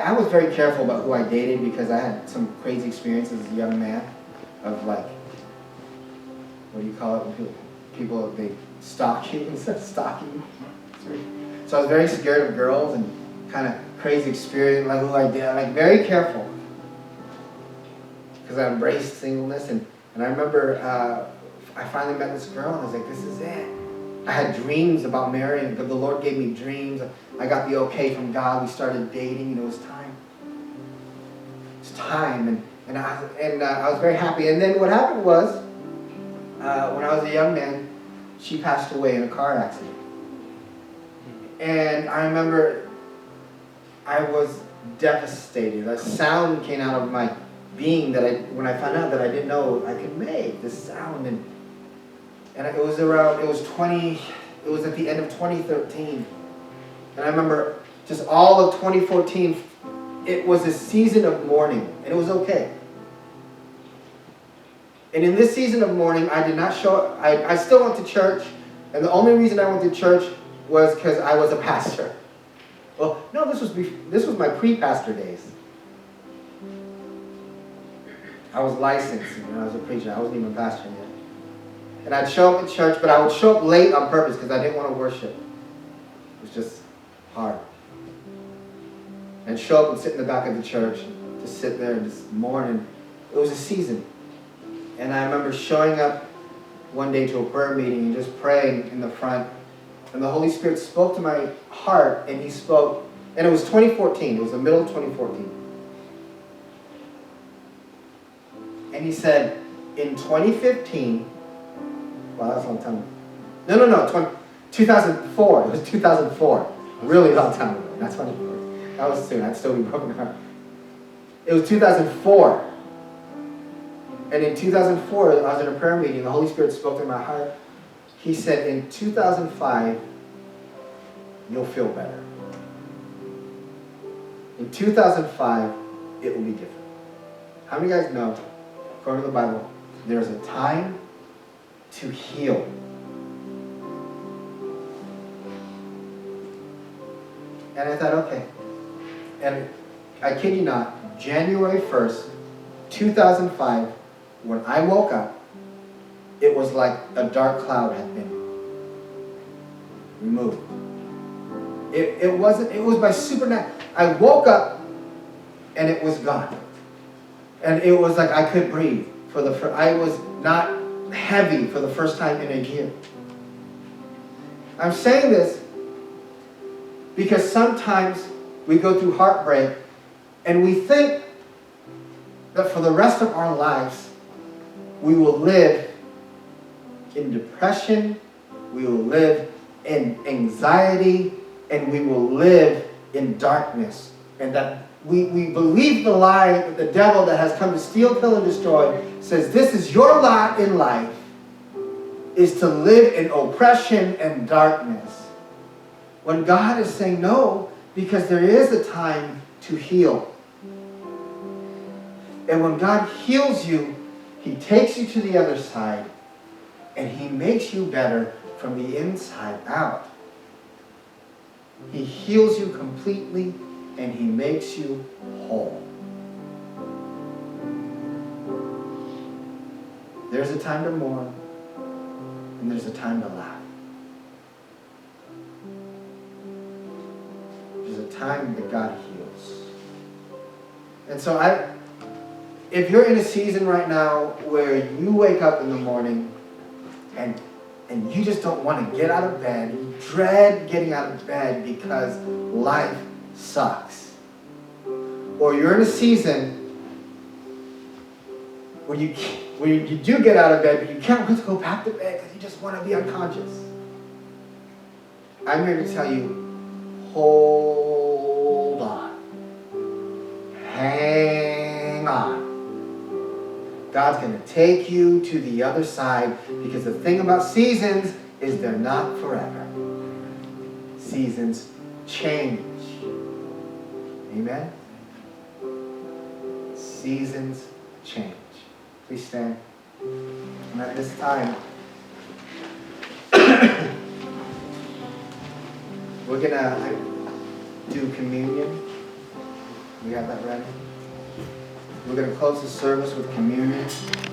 I was very careful about who I dated because I had some crazy experiences as a young man of like, what do you call it when people they stalk you instead of stalking you? So I was very scared of girls and kind of crazy experience, like who I did, like very careful. Because I embraced singleness and I remember I finally met this girl and I was like, this is it. I had dreams about marrying. The Lord gave me dreams. I got the okay from God. We started dating, and it was time. It's time, and I was very happy. And then what happened was, when I was a young man, she passed away in a car accident. And I remember I was devastated. A sound came out of my being that when I found out that I didn't know I could make this sound, and it was at the end of 2013. And I remember just all of 2014, it was a season of mourning, and it was okay. And in this season of mourning, I did not show up. I still went to church, and the only reason I went to church was because I was a pastor. Well, no, this was my pre-pastor days. I was licensed, I was a preacher. I wasn't even a pastor yet. And I'd show up at church, but I would show up late on purpose because I didn't want to worship. It was just hard. And I'd show up and sit in the back of the church, just sit there and just mourn. And it was a season. And I remember showing up one day to a prayer meeting and just praying in the front. And the Holy Spirit spoke to my heart, and He spoke. And it was 2014. It was the middle of 2014. And He said, in 2015, wow, that's a long time ago. No, 2004. It was 2004. Really long time ago. That's funny. That was soon. I'd still be broken heart. It was 2004. And in 2004, I was in a prayer meeting. The Holy Spirit spoke to my heart. He said, in 2005, you'll feel better. In 2005, it will be different. How many of you guys know, according to the Bible, there's a time to heal? And I thought, okay. And I kid you not, January 1st, 2005, when I woke up, it was like a dark cloud had been removed. It was by supernatural. I woke up and it was gone. And it was like I could breathe. I was not heavy for the first time in a year. I'm saying this because sometimes we go through heartbreak and we think that for the rest of our lives we will live in depression, we will live in anxiety, and we will live in darkness. And that we believe the lie that the devil that has come to steal, kill, and destroy says this is your lot in life, is to live in oppression and darkness. When God is saying no, because there is a time to heal. And when God heals you, He takes you to the other side and He makes you better from the inside out. He heals you completely and He makes you whole. There's a time to mourn and there's a time to laugh. There's a time that God heals. And so if you're in a season right now where you wake up in the morning and you just don't want to get out of bed, you dread getting out of bed because life sucks. Or you're in a season where you do get out of bed, but you can't wait to go back to bed because you just want to be unconscious. I'm here to tell you, hold on. Hang on. God's going to take you to the other side, because the thing about seasons is they're not forever. Seasons change. Amen? Seasons change. Please stand. And at this time, we're going to do communion. We have that ready? We're going to close the service with communion.